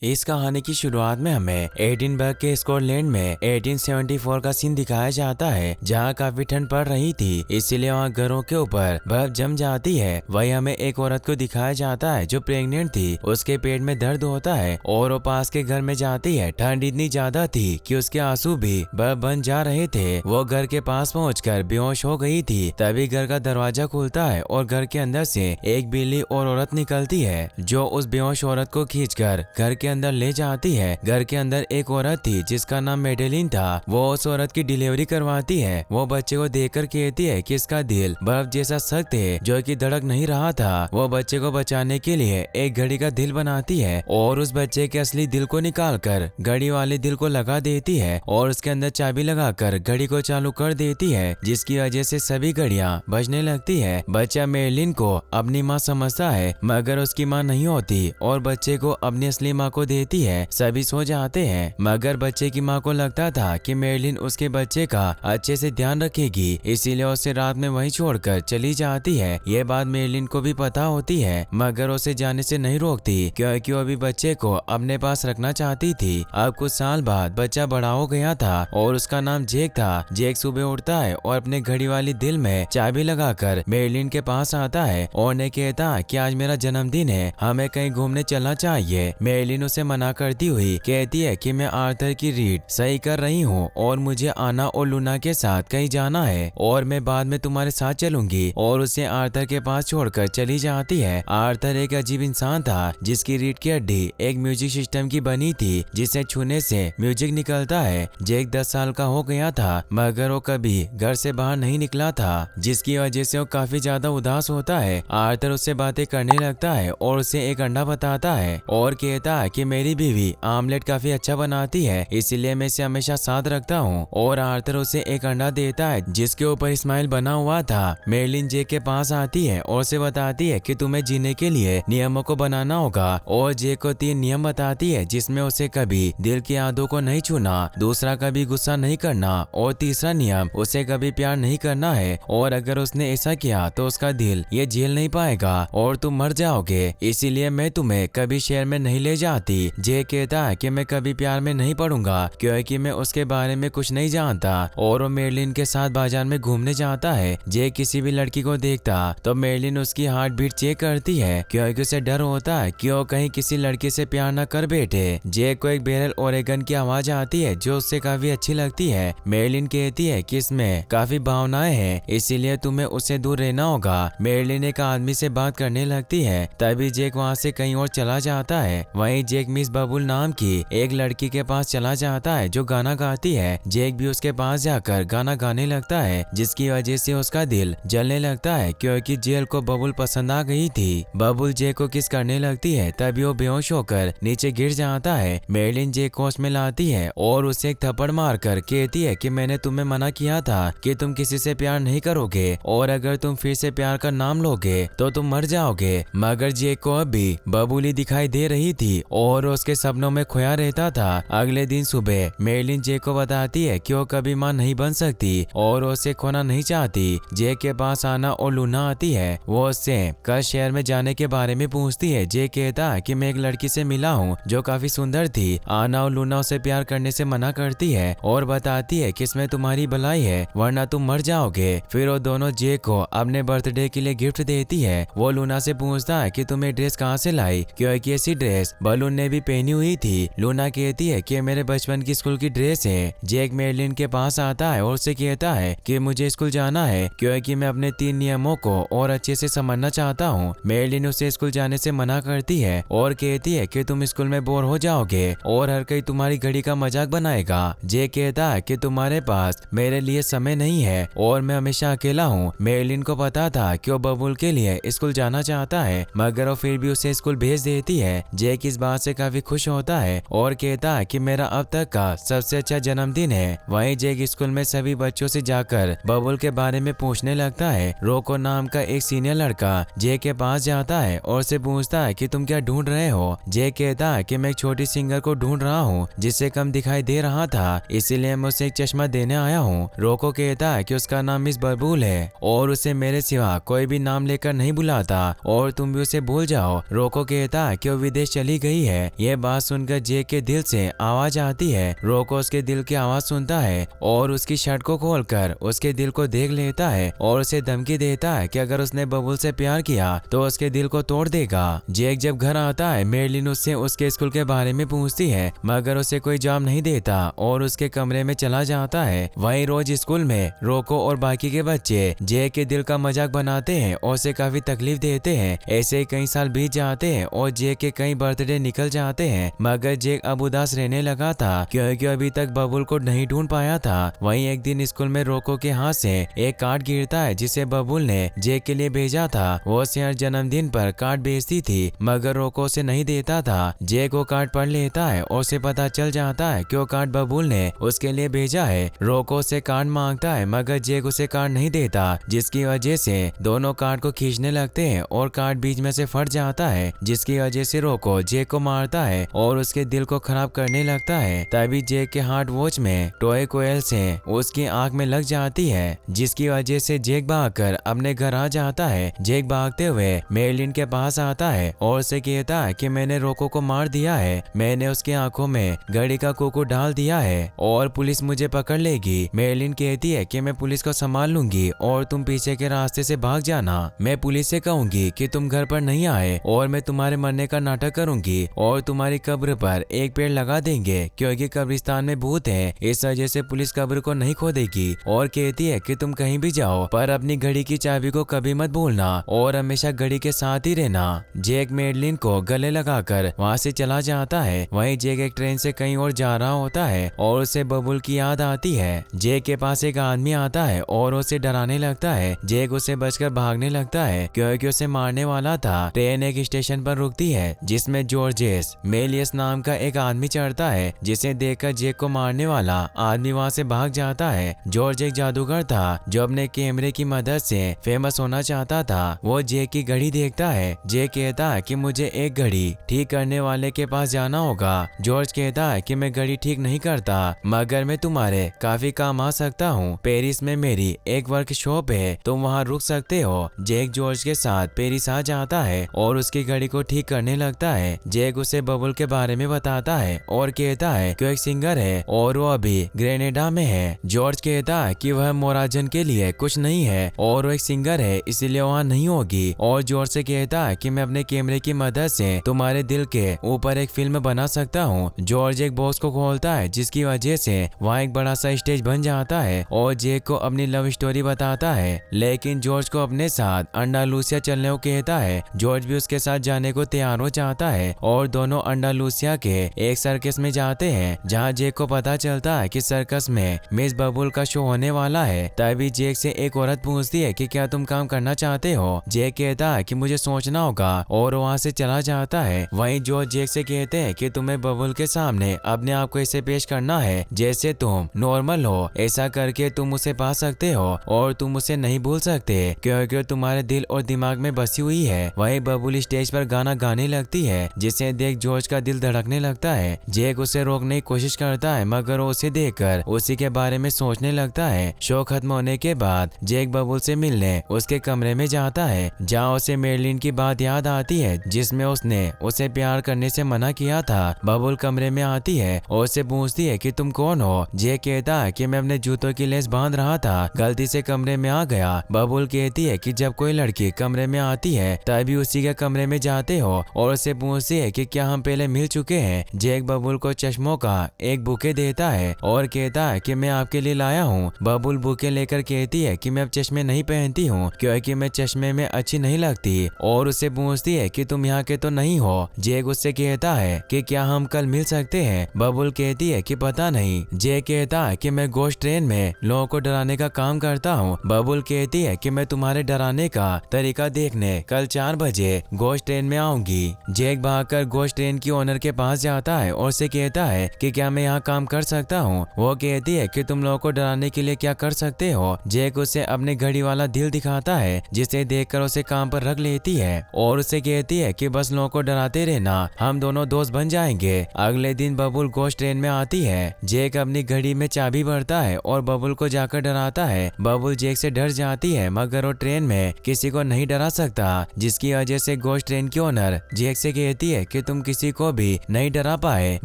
इस कहानी की शुरुआत में हमें एडिनबर्ग के स्कॉटलैंड में 1874 का सीन दिखाया जाता है, जहां काफी ठंड पड़ रही थी, इसीलिए वहां घरों के ऊपर बर्फ जम जाती है। वही हमें एक औरत को दिखाया जाता है जो प्रेग्नेंट थी। उसके पेट में दर्द होता है और वो पास के घर में जाती है। ठंड इतनी ज्यादा थी कि उसके आंसू भी बर्फ बन जा रहे थे। वो घर के पास पहुंचकर बेहोश हो गई थी। तभी घर का दरवाजा खुलता है और घर के अंदर से एक बिल्ली और औरत निकलती है, जो उस बेहोश औरत को खींचकर घर के अंदर ले जाती है। घर के अंदर एक औरत थी जिसका नाम मेडेलिन था। वो उस औरत की डिलीवरी करवाती है। वो बच्चे को देखकर कहती है कि इसका दिल बर्फ जैसा सख्त है, जो कि धड़क नहीं रहा था। वो बच्चे को बचाने के लिए एक घड़ी का दिल बनाती है और उस बच्चे के असली दिल को निकालकर घड़ी वाले दिल को लगा देती है और उसके अंदर चाबी लगाकर घड़ी को चालू कर देती है, जिसकी वजह से सभी घड़ियां बजने लगती है। बच्चा मेडेलिन को अपनी माँ समझता है, मगर उसकी माँ नहीं होती और बच्चे को अपनी असली माँ को देती है। सभी सो जाते हैं, मगर बच्चे की माँ को लगता था कि मेडेलिन उसके बच्चे का अच्छे से ध्यान रखेगी, इसीलिए उसे रात में वहीं छोड़कर चली जाती है। ये बात मेडेलिन को भी पता होती है, मगर उसे जाने से नहीं रोकती, क्योंकि वो भी बच्चे को अपने पास रखना चाहती थी। अब कुछ साल बाद बच्चा बड़ा हो गया था और उसका नाम जेक था। जेक सुबह उठता है और अपने घड़ी वाली दिल में चाबी लगाकर मेडेलिन के पास आता है और उन्हें कहता है कि आज मेरा जन्मदिन है, हमें कहीं घूमने चलना चाहिए। मेडेलिन उसे मना करती हुई कहती है कि मैं आर्थर की रीड सही कर रही हूँ और मुझे आना और लूना के साथ कहीं जाना है और मैं बाद में तुम्हारे साथ चलूंगी, और उसे आर्थर के पास छोड़कर चली जाती है। आर्थर एक अजीब इंसान था जिसकी रीढ़ की हड्डी एक म्यूजिक सिस्टम की बनी थी, जिसे छूने से म्यूजिक निकलता है। जेक 10 साल का हो गया था, मगर वो कभी घर से बाहर नहीं निकला था, जिसकी वजह से वो काफी ज्यादा उदास होता है। आर्थर उससे बातें करने लगता है और उसे एक अंडा बताता है और कहता है कि मेरी बीवी आमलेट काफी अच्छा बनाती है, इसीलिए मैं इसे हमेशा साथ रखता हूँ। और आर्थर उसे एक अंडा देता है जिसके ऊपर स्माइल बना हुआ था। मेडेलिन जेक के पास आती है और उसे बताती है कि तुम्हें जीने के लिए नियमों को बनाना होगा, और जेक को 3 नियम बताती है, जिसमें उसे कभी दिल की यादों को नहीं छूना, दूसरा कभी गुस्सा नहीं करना, और तीसरा नियम उसे कभी प्यार नहीं करना है, और अगर उसने ऐसा किया तो उसका दिल ये झेल नहीं पाएगा और तुम मर जाओगे, इसीलिए मैं तुम्हें कभी शहर में नहीं ले जाती। जेक कहता है कि मैं कभी प्यार में नहीं पड़ूंगा, क्योंकि मैं उसके बारे में कुछ नहीं जानता, और वो मेडेलिन के साथ बाजार में घूमने जाता है। जेक किसी भी लड़की को देखता तो मेडेलिन उसकी हार्ट बीट चेक करती है, क्योंकि उसे डर होता है कि वो कहीं किसी लड़की से प्यार न कर बैठे। जेक को एक बैरल ओरेगन की आवाज आती है जो उससे काफी अच्छी लगती है। मेडेलिन कहती है कि इसमें काफी भावनाएं हैं, इसीलिए तुम्हें उससे दूर रहना होगा। मेडेलिन एक आदमी से बात करने लगती है, तभी जेक वहाँ से कहीं और चला जाता है। वहीं जेक मिस बबुल नाम की एक लड़की के पास चला जाता है जो गाना गाती है। जेक भी उसके पास जाकर गाना गाने लगता है, जिसकी वजह से उसका दिल जलने लगता है, क्योंकि जेल को बबुल पसंद आ गई थी। बबुल जेक को किस करने लगती है, तभी वो बेहोश होकर नीचे गिर जाता है। मेडेलिन जेक को होश में लाती है और उसे एक थप्पड़ मारकर कहती है कि मैंने तुम्हें मना किया था कि तुम किसी से प्यार नहीं करोगे, और अगर तुम फिर से प्यार का नाम लोगे तो तुम मर जाओगे। मगर जेक को अभी बबुल ही दिखाई दे रही थी और उसके सपनों में खोया रहता था। अगले दिन सुबह मेडेलिन जेक को बताती है कि वो कभी मां नहीं बन सकती और उसे खोना नहीं चाहती। जेक के पास आना और लूना आती है। वो उससे कल शहर में जाने के बारे में पूछती है। जेक कहता है कि मैं एक लड़की से मिला हूँ जो काफी सुंदर थी। आना और लूना उसे प्यार करने से मना करती है और बताती है कि इसमें तुम्हारी भलाई है, वरना तुम मर जाओगे। फिर वो दोनों जेक को अपने बर्थडे के लिए गिफ्ट देती है। वो लूना से पूछता है कि तुम्हें ड्रेस कहाँ से लाई, क्योंकि ऐसी ड्रेस बलून ने भी पहनी हुई थी। लूना कहती है कि मेरे बचपन की स्कूल की ड्रेस है। जेक मेडेलिन के पास आता है और उसे कहता है कि मुझे स्कूल जाना है, क्योंकि मैं अपने 3 नियमों को और अच्छे से समझना चाहता हूँ। मेडेलिन उसे स्कूल जाने से मना करती है और कहती है कि तुम स्कूल में बोर हो जाओगे और हर कोई तुम्हारी घड़ी का मजाक बनाएगा। जेक कहता है कि तुम्हारे पास मेरे लिए समय नहीं है और मैं हमेशा अकेला हूँ। मेडेलिन को पता था कि वो बबुल के लिए स्कूल जाना चाहता है, मगर वो फिर भी उसे स्कूल भेज देती है। जेक इस बात से काफी खुश होता है और कहता है कि मेरा अब तक का सबसे अच्छा जन्मदिन है। वहीं जेक स्कूल में सभी बच्चों से जाकर बबुल के बारे में पूछने लगता है। रोको नाम का एक सीनियर लड़का जेक के पास जाता है और उसे पूछता है कि तुम क्या ढूंढ रहे हो। जेक कहता है कि मैं एक छोटी सिंगर को ढूंढ रहा हूँ जिससे कम दिखाई दे रहा था, इसीलिए मैं उसे एक चश्मा देने आया हूँ। रोको कहता है कि उसका नाम मिस बबुल है और उसे मेरे सिवा कोई भी नाम लेकर नहीं बुलाता और तुम भी उसे भूल जाओ। रोको कहता है कि वो विदेश चली गई है है। ये बात सुनकर जेक के दिल से आवाज आती है। रोको उसके दिल की आवाज सुनता है और उसकी शर्ट को खोलकर उसके दिल को देख लेता है और उसे धमकी देता है कि अगर उसने बबुल से प्यार किया तो उसके दिल को तोड़ देगा। जेक जब घर आता है, मेरलिन उससे उसके स्कूल के बारे में पूछती है, मगर उसे कोई जवाब नहीं देता और उसके कमरे में चला जाता है। वहीं रोज स्कूल में रोको और बाकी के बच्चे जेक के दिल का मजाक बनाते हैं और उसे काफी तकलीफ देते हैं। ऐसे ही कई साल बीत जाते हैं और जेक के कई बर्थडे निकल जाते हैं, मगर जेक अब उदास रहने लगा था क्योंकि अभी तक बबुल को नहीं ढूंढ पाया था। वहीं एक दिन स्कूल में रोको के हाथ से एक कार्ड गिरता है जिसे बबुल ने जेक के लिए भेजा था। वो उसे हर जन्मदिन पर कार्ड भेजती थी, मगर रोको उसे नहीं देता था। जेक वो कार्ड पढ़ लेता है और उसे पता चल जाता है कि वो कार्ड बबुल ने उसके लिए भेजा है। रोको से कार्ड मांगता है, मगर जेक उसे कार्ड नहीं देता, जिसकी वजह से दोनों कार्ड को खींचने लगते हैं और कार्ड बीच में से फट जाता है, जिसकी वजह से रोको जेक को मारता है और उसके दिल को खराब करने लगता है। तभी जेक के हार्ट वॉच में टॉय कोयल से उसकी आंख में लग जाती है, जिसकी वजह से जेक भागकर अपने घर आ जाता है। जेक भागते हुए मेरलिन के पास आता है और उसे कहता है कि मैंने रोको को मार दिया है, मैंने उसकी आंखों में घड़ी का कुकू डाल दिया है और पुलिस मुझे पकड़ लेगी। मेरलिन कहती है कि मैं पुलिस को संभाल लूंगी और तुम पीछे के रास्ते से भाग जाना। मैं पुलिस से कहूंगी कि तुम घर पर नहीं आए और मैं तुम्हारे मरने का नाटक करूंगी और तुम्हारी कब्र पर एक पेड़ लगा देंगे, क्योंकि कब्रिस्तान में भूत है। इस वजह से पुलिस कब्र को नहीं खोदेगी और कहती है कि तुम कहीं भी जाओ पर अपनी घड़ी की चाबी को कभी मत भूलना और हमेशा घड़ी के साथ ही रहना। जेक मेरलिन को गले लगाकर वहाँ से चला जाता है। वहीं जेक एक ट्रेन से कहीं और जा रहा होता है और उसे बबुल की याद आती है। जेक के पास एक आदमी आता है और उसे डराने लगता है। जेक उसे बचकर भागने लगता है क्योंकि उसे मारने वाला था। ट्रेन एक स्टेशन पर रुकती है जिसमें जॉर्जेस मेलियस नाम का एक आदमी चढ़ता है, जिसे देखकर जेक को मारने वाला आदमी वहाँ से भाग जाता है। जॉर्ज एक जादूगर था जो अपने कैमरे की मदद से फेमस होना चाहता था। वो जेक की घड़ी देखता है। जेक कहता है कि मुझे एक घड़ी ठीक करने वाले के पास जाना होगा। जॉर्ज कहता है कि मैं घड़ी ठीक नहीं करता, मगर मैं तुम्हारे काफी काम आ सकता हूँ। पेरिस में मेरी एक वर्कशॉप है, तुम वहाँ रुक सकते हो। जेक जॉर्ज के साथ पेरिस आ जाता है और उसकी घड़ी को ठीक करने लगता है। जेक उसे बबुल के बारे में बताता है और कहता है कि वो एक सिंगर है और वो अभी ग्रेनेडा में है। जॉर्ज कहता है कि वह मोराजन के लिए कुछ नहीं है और वो एक सिंगर है, इसीलिए वहाँ नहीं होगी। और जॉर्ज से कहता है कि मैं अपने कैमरे की मदद से तुम्हारे दिल के ऊपर एक फिल्म बना सकता हूँ। जॉर्ज एक बॉक्स को खोलता है, जिसकी वजह से वहाँ एक बड़ा सा स्टेज बन जाता है और जेक को अपनी लव स्टोरी बताता है, लेकिन जॉर्ज को अपने साथ अंडालूसिया चलने को कहता है। जॉर्ज भी उसके साथ जाने को तैयार हो जाता है और दोनों अंडालूसिया के एक सर्कस में जाते हैं, जहाँ जेक को पता चलता है कि सर्कस में मिस बबुल का शो होने वाला है। तभी जेक से एक औरत पूछती है कि क्या तुम काम करना चाहते हो। जेक कहता है कि मुझे सोचना होगा और वहाँ से चला जाता है। वहीं जॉर्ज जेक से कहते हैं कि तुम्हें बबुल के सामने अपने आप को ऐसे पेश करना है जैसे तुम नॉर्मल हो। ऐसा करके तुम उसे पा सकते हो और तुम उसे नहीं भूल सकते क्योंकि तुम्हारे दिल और दिमाग में बसी हुई है। वहीं बबुल स्टेज पर गाना गाने लगती है, जिसे देख जॉर्ज का दिल धड़कने लगता है। जेक उसे रोकने की कोशिश करता है, मगर वो उसे देखकर उसी के बारे में सोचने लगता है। शो खत्म होने के बाद जेक बबुल से मिलने उसके कमरे में जाता है, जहाँ उसे मेरलिन की बात याद आती है जिसमें उसने उसे प्यार करने से मना किया था। बबुल कमरे में आती है और उससे पूछती है कि तुम कौन हो। जेक कहता है कि मैं अपने जूतों की लेस बांध रहा था, गलती से कमरे में आ गया। बबुल कहती है कि जब कोई लड़की कमरे में आती है तभी उसी के कमरे में जाते हो और उससे पूछती है कि क्या हम पहले मिल चुके हैं। जेक बबुल को चश्मों का एक बुके देता है और कहता है कि मैं आपके लिए लाया हूँ। बबुल बुके लेकर कहती है कि मैं अब चश्मे नहीं पहनती हूँ क्योंकि मैं चश्मे में अच्छी नहीं लगती और उससे पूछती है कि तुम यहाँ के तो नहीं हो। जेक उससे कहता है कि क्या हम कल मिल सकते हैं। बबुल कहती है कि पता नहीं। जेक कहता है कि मैं गोश्त ट्रेन में लोगों को डराने का काम करता हूँ। बबुल कहती है कि मैं तुम्हारे डराने का तरीका देखने कल 4 बजे गोश्त ट्रेन में आऊंगी। जेक भागकर गोश्त ट्रेन की ओनर के पास जाता है और उसे कहता है कि क्या मैं यहाँ काम कर सकता हूँ। वो कहती है कि तुम लोगों को डराने के लिए क्या कर सकते हो। जेक उसे अपने घड़ी वाला दिल दिखाता है, जिसे देखकर उसे काम पर रख लेती है और उसे कहती है कि बस लोगों को डराते रहना, हम दोनों दोस्त बन जाएंगे। अगले दिन बबुल गोश्त ट्रेन में आती है। जेक अपनी घड़ी में चाबी भरता है और बबुल को जाकर डराता है। बबुल जेक से डर जाती है, मगर वो ट्रेन में किसी को नहीं डरा सकता, जिसकी वजह से गोश्त ट्रेन की ओनर जेक से कहती है कि तुम किसी को भी नहीं डरा पाए।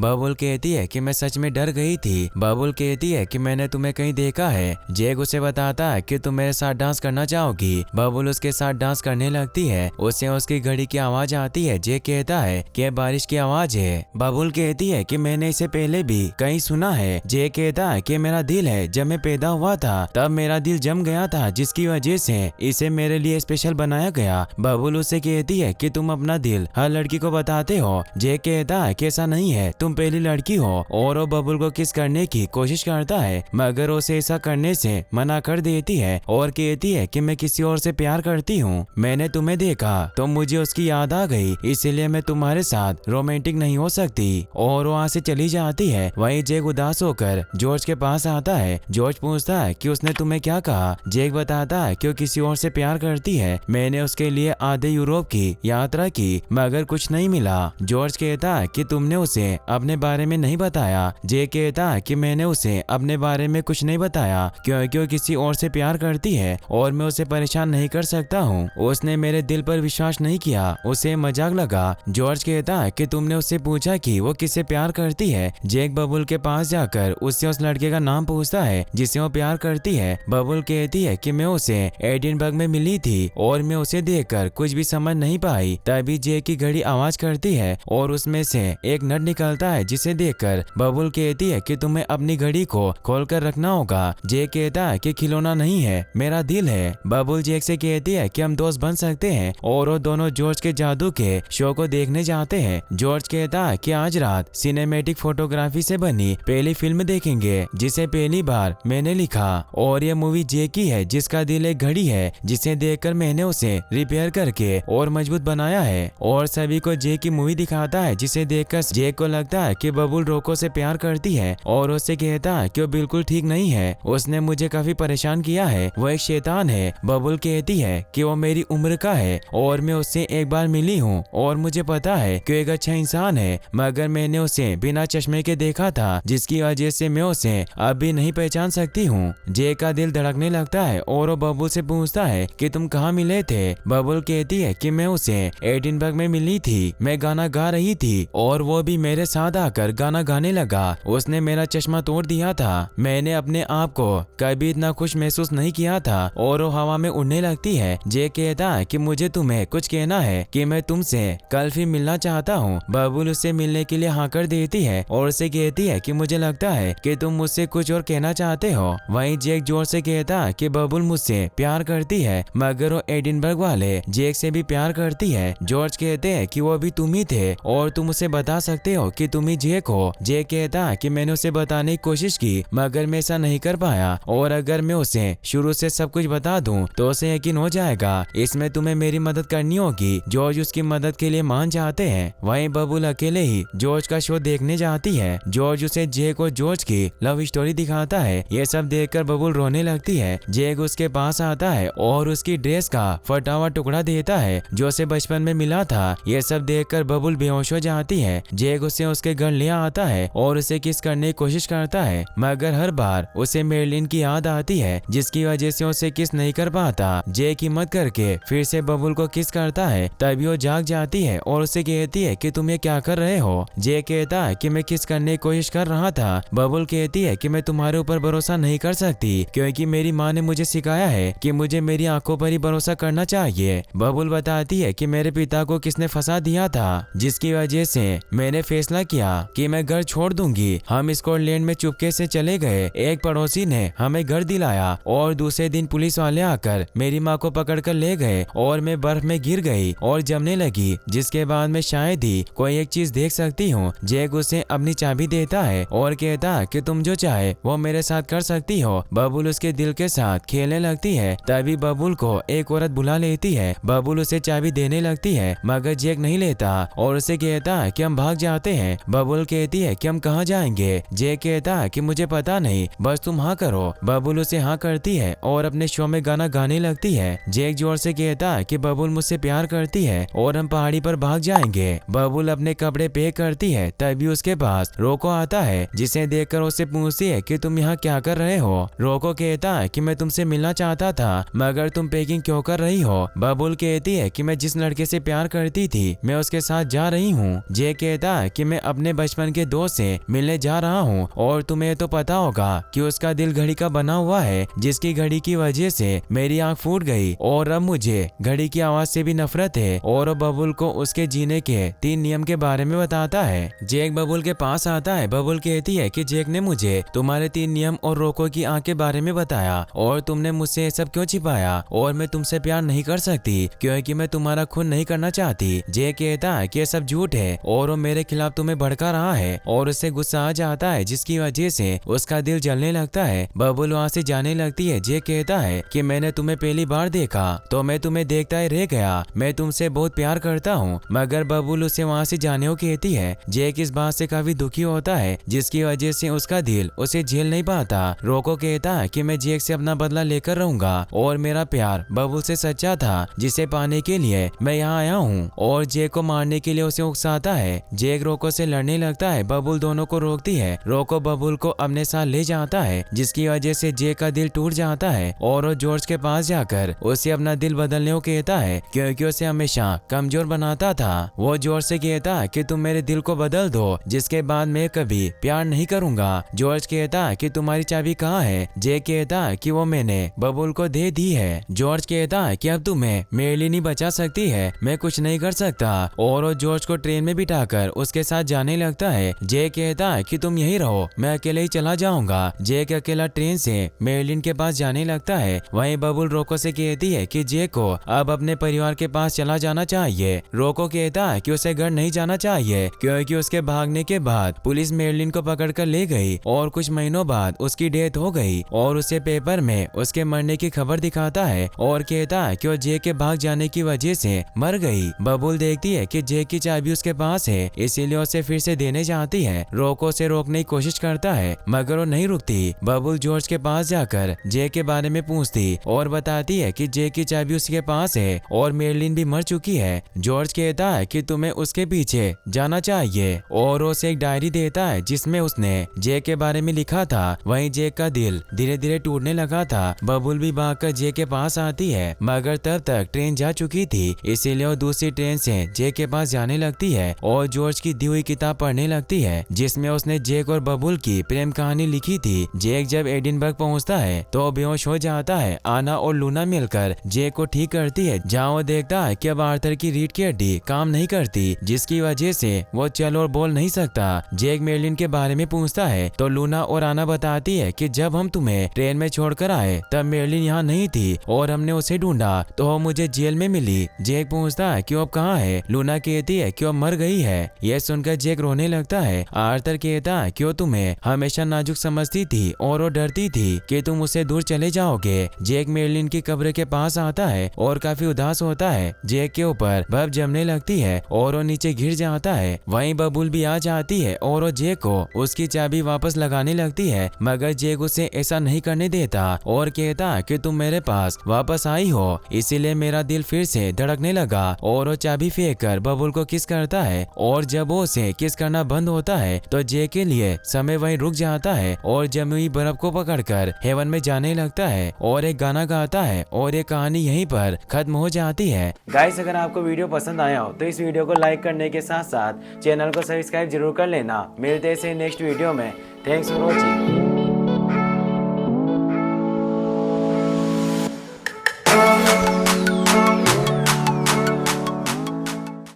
बबुल कहती है कि मैं सच में डर गई थी। बबुल कहती है कि मैंने तुम्हें कहीं देखा है। जैक उसे बताता है कि तुम मेरे साथ डांस करना चाहोगी। बबुल उसके साथ डांस करने लगती है। उसे उसकी घड़ी की आवाज आती है। जैक कहता है कि बारिश की आवाज है। बबुल कहती है कि मैंने इसे पहले भी कहीं सुना है। जैक कहता है कि मेरा दिल है, जब मैं पैदा हुआ था तब मेरा दिल जम गया था, जिसकी वजह से इसे मेरे लिए स्पेशल बनाया गया। बबुल उसे कहती है कि तुम अपना दिल हर लड़की को बताते हो। जैक कहता है कि ऐसा नहीं है, तुम पहली लड़की हो। और वो बबुल को किस करने की कोशिश करता है, मगर उसे ऐसा करने से मना कर देती है और कहती है कि मैं किसी और से प्यार करती हूँ। मैंने तुम्हें देखा तो मुझे उसकी याद आ गई, इसीलिए मैं तुम्हारे साथ रोमांटिक नहीं हो सकती। और वहाँ से चली जाती है। वहीं जैक उदास होकर जॉर्ज के पास आता है। जॉर्ज पूछता है कि उसने तुम्हें क्या कहा। जैक बताता है कि वो किसी और से प्यार करती है। मैंने उसके लिए आधे यूरोप की यात्रा की, मगर कुछ नहीं मिला। जॉर्ज कहता है कि तुमने उसे अपने बारे में नहीं बताया। जैक कहता है कि मैंने उसे अपने बारे में कुछ नहीं बताया क्योंकि वो किसी और से प्यार करती है और मैं उसे परेशान नहीं कर सकता हूँ। उसने मेरे दिल पर विश्वास नहीं किया, उसे मजाक लगा। जॉर्ज कहता है कि तुमने उससे पूछा कि वो किससे प्यार करती है। जैक बबुल के पास जाकर उससे उस लड़के का नाम पूछता है जिसे वो प्यार करती है। बबुल कहती है कि मैं उसे एडिनबर्ग में मिली थी और मैं उसे देखकर कुछ भी समझ नहीं पाई। तभी जैक की घड़ी आवाज करती है और उसमें से एक नट निकलता है, जिसे देखकर बबुल कहती है कि तुम्हें अपनी घड़ी को खोलकर रखना होगा। जैक कहता है कि खिलौना नहीं है, मेरा दिल है। बबुल जैक से कहती है कि हम दोस्त बन सकते हैं और वो दोनों जॉर्ज के जादू के शो को देखने जाते हैं। जॉर्ज कहता है कि आज रात सिनेमैटिक फोटोग्राफी से बनी पहली फिल्म देखेंगे जिसे पहली बार मैंने लिखा, और ये मूवी जैक की है जिसका दिल एक घड़ी है जिसे देखकर मैंने उसे रिपेयर करके और मजबूत बनाया है। और सभी को जैक की मूवी दिखाता है जिसे देखकर जैक को लगता है कि बबुल रोको से प्यार करती है और उससे कहता है कि वो बिल्कुल ठीक नहीं है, उसने मुझे काफी परेशान किया है, वो एक शैतान है। बबुल कहती है कि वो मेरी उम्र का है और मैं उससे एक बार मिली हूँ और मुझे पता है कि एक अच्छा इंसान है, मगर मैंने उसे बिना चश्मे के देखा था, जिसकी वजह से मैं उसे अब भी नहीं पहचान सकती हूँ। जैक का दिल धड़कने लगता है और वो बबुल से पूछता है कि तुम कहाँ मिले थे। बबुल कहती है कि मैं उसे एडिनबर्ग में मिली थी, मैं गाना गा रही थी और वो भी मेरे साथ आकर गाना गाने लगा। उसने मेरा चश्मा तोड़ दिया था, मैंने अपने आप को कभी इतना खुश महसूस नहीं किया था। और वो हवा में उड़ने लगती है। जैक कहता है कि मुझे तुम्हें कुछ कहना है कि मैं तुमसे कल फिर मिलना चाहता हूँ। बबुल उससे मिलने के लिए हाँ कर देती है और उसे कहती है कि मुझे लगता है कि तुम मुझसे कुछ और कहना चाहते हो। वहीं जैक जोर से कहता है कि बबुल मुझसे प्यार करती है, मगर वो एडिनबर्ग वाले जैक से भी प्यार करती है। जॉर्ज कहते हैं कि वो भी तुम ही थे और तुम उसे बता सकते हो कि तुम ही जैक हो। जैक कहता है कि मैंने उसे बताने की कोशिश की, मगर मैं ऐसा नहीं कर पाया, और अगर मैं उसे शुरू से सब कुछ बता दूं तो उसे यकीन हो जाएगा। इसमें तुम्हें मेरी मदद करनी होगी। जॉर्ज उसकी मदद के लिए मान जाते हैं। वहीं बबुल अकेले ही जॉर्ज का शो देखने जाती है। जॉर्ज उसे जैक और जॉर्ज की लव स्टोरी दिखाता है। ये सब देखकर बबुल रोने लगती है। जैक उसके पास आता है और उसकी ड्रेस का फटा हुआ टुकड़ा देता है जो उसे बचपन में मिला था। ये सब देखकर बबुल बेहोश हो जाती है। जैक उसे उसके घर ले आता है और उसे किस करने की कोशिश करता है, मगर हर बार उसे मेरलिन की याद आती है, जिसकी वजह से उसे किस नहीं कर पाता। जैक हिम्मत करके फिर से बबुल को किस करता है, तभी वो जाग जाती है और उसे कहती है कि तुम ये क्या कर रहे हो। जैक कहता है कि मैं किस करने की कोशिश कर रहा था। बबुल कहती है कि मैं तुम्हारे ऊपर भरोसा नहीं कर सकती क्योंकि मेरी माँ ने मुझे सिखाया है कि मुझे मेरी आंखों पर ही भरोसा करना चाहिए। बबुल बताती है कि मेरे पिता को किसने फंसा दिया था, जिसकी वजह से मैंने फैसला किया कि मैं घर छोड़ दूंगी। हम स्कॉटलैंड में चुपके से चले गए। एक पड़ोसी ने हमें घर दिलाया और दूसरे दिन पुलिस वाले आकर मेरी माँ को पकड़कर ले गए और मैं बर्फ में गिर गई और जमने लगी, जिसके बाद मैं शायद ही कोई एक चीज देख सकती हूँ। जैक उसे अपनी चाबी देता है और कहता है कि तुम जो चाहे वो मेरे साथ कर सकती हो। बबुल उसके दिल के साथ खेलने लगती है। तभी बबुल को एक औरत बुला लेती है। बबुल उसे चाबी देने लगती है, मगर जैक नहीं लेता और उसे कहता है कि हम भाग जाते हैं। बबुल कहती है कि हम कहाँ जाएंगे। जैक कहता है कि मुझे पता नहीं, बस तुम हाँ करो। बबुल उसे हाँ करती है और अपने शो में गाना गाने लगती है। जैक जोर से कहता है कि बबुल मुझसे प्यार करती है और हम पहाड़ी पर भाग जाएंगे। बबुल अपने कपड़े पैक करती है। तभी उसके पास रोको आता है, जिसे देखकर उससे पूछती है कि तुम यहाँ क्या कर रहे हो। रोको कहता है कि मैं तुमसे मिलना चाहता था, मगर तुम पैकिंग क्यों कर रही हो। बबुल कहती है कि मैं जिस लड़के से प्यार करती थी मैं उसके साथ साथ जा रही हूँ। जे कहता है कि मैं अपने बचपन के दोस्त से मिलने जा रहा हूँ और तुम्हें तो पता होगा कि उसका दिल घड़ी का बना हुआ है, जिसकी घड़ी की वजह से मेरी आंख फूट गई और अब मुझे घड़ी की आवाज से भी नफरत है। और वो बबुल को उसके जीने के 3 नियम के बारे में बताता है। जेक बबुल के पास आता है। बबुल कहती है कि जेक ने मुझे तुम्हारे 3 नियम और रोको की आंख के बारे में बताया और तुमने मुझसे ये सब क्यों छिपाया और मैं तुमसे प्यार नहीं कर सकती क्योंकि मैं तुम्हारा खून नहीं करना चाहती। जेक कहता है कि ये सब झूठ है और वो मेरे खिलाफ तुम्हें भड़का रहा है और उससे गुस्सा आ जाता है, जिसकी वजह से उसका दिल जलने लगता है। बबुल वहाँ से जाने लगती है। जेक कहता है कि मैंने तुम्हें पहली बार देखा तो मैं तुम्हें देखता ही रह गया, मैं तुमसे बहुत प्यार करता हूँ। मगर बबुल उसे वहाँ से जाने को कहती है। जेक इस बात से काफी दुखी होता है, जिसकी वजह से उसका दिल उसे झेल नहीं पाता। रोको कहता है कि मैं जेक से अपना बदला लेकर रहूंगा और मेरा प्यार बबुल से सच्चा था, जिसे पाने के लिए मैं यहाँ आया हूँ। और जेक को मारने के लिए उसे उकसाता है। जेक रोको से लड़ने लगता है। बबुल दोनों को रोकती है। रोको बबुल को अपने साथ ले जाता है, जिसकी वजह से जेक का दिल टूट जाता है और वो जॉर्ज के पास जाकर उसे अपना दिल बदलने को कहता है, क्योंकि उसे हमेशा कमजोर बनाता था। वो जॉर्ज से कहता है कि तुम मेरे दिल को बदल दो, जिसके बाद मैं कभी प्यार नहीं करूंगा। जॉर्ज कहता है कि तुम्हारी चाबी कहाँ है। जेक कहता है कि वो मैंने बबुल को दे दी है। जॉर्ज कहता है कि अब तुम्हें मेरे लिए नहीं बचा सकती है, मैं कुछ नहीं कर सकता। और वो जॉर्ज को ट्रेन में बिठाकर उसके साथ जाने लगता है। जेक कहता है कि तुम यहीं रहो, मैं अकेले ही चला जाऊंगा। जेक अकेला ट्रेन से मेरलिन के पास जाने लगता है। वहीं बबुल रोको से कहती है कि जेक को अब अपने परिवार के पास चला जाना चाहिए। रोको कहता है कि उसे घर नहीं जाना चाहिए क्योंकि उसके भागने के बाद पुलिस मेरलिन को पकड़कर ले गई और कुछ महीनों बाद उसकी डेथ हो गई और उसे पेपर में उसके मरने की खबर दिखाता है और कहता है कि वो जेक के भाग जाने की वजह से मर गई। बबुल देखती है कि जेक की चाबी उसके पास है, इसीलिए उसे फिर से देने चाहती है। रोको से रोकने की कोशिश करता है मगर वो नहीं रुकती। बबुल जॉर्ज के पास जाकर जेक के बारे में पूछती और बताती है कि जेक की चाबी उसके पास है और मेरलिन भी मर चुकी है। जॉर्ज कहता है कि तुम्हें उसके पीछे जाना चाहिए और उसे एक डायरी देता है जिसमें उसने जेक के बारे में लिखा था। वहीं जेक का दिल धीरे धीरे टूटने लगा था। बबुल भी भागकर जेक के पास आती है मगर तब तक ट्रेन जा चुकी थी, इसीलिए वो दूसरी ट्रेन से जेक के पास जाने लगती है और जॉर्ज की दी हुई किताब पढ़ने लगती है जिसमें उसने जेक और बबुल की प्रेम कहानी लिखी थी। जेक जब एडिनबर्ग पहुंचता है तो बेहोश हो जाता है। आना और लूना मिलकर जेक को ठीक करती है, जहाँ वो देखता है कि अब आर्थर की रीढ़ की हड्डी काम नहीं करती, जिसकी वजह से वो चल और बोल नहीं सकता। जेक मेरलिन के बारे में पूछता है तो लूना और आना बताती है कि जब हम तुम्हें ट्रेन में छोड़कर आए तब मेरलिन यहाँ नहीं थी और हमने उसे ढूंढा तो वो मुझे जेल में मिली। जेक पूछता है कि वो अब कहाँ है। लूना कहती है कि वो मर गई है। यह सुनकर जेक रोने लगता है। आर्थर कहता है कि वो तुम्हें हमेशा नाजुक समझती थी और वो डरती थी कि तुम उससे दूर चले जाओगे। जेक मेरलिन की कब्र के पास आता है और काफी उदास होता है। जेक के ऊपर बर्फ जमने लगती है और वो नीचे गिर जाता है। वहीं बबुल भी आ जाती है और वो जेक को उसकी चाबी वापस लगाने लगती है, मगर जेक उसे ऐसा नहीं करने देता और कहता कि तुम मेरे पास वापस आई हो, इसीलिए मेरा दिल फिर से धड़कने लगा। और वो चाबी फेंक कर बबुल को किस करता है और जब वो उसे किस करना बंद होता है तो जेक के लिए समय वहीं रुक जाता है और जमी हुई बर्फ को पकड़कर हेवन में जाने लगता है और एक गाना गाता है और ये कहानी यहीं पर खत्म हो जाती है। गाइस, अगर आपको वीडियो पसंद आया हो तो इस वीडियो को लाइक करने के साथ साथ चैनल को सब्सक्राइब जरूर कर लेना। मिलते हैं नेक्स्ट वीडियो में। Thanks for watching.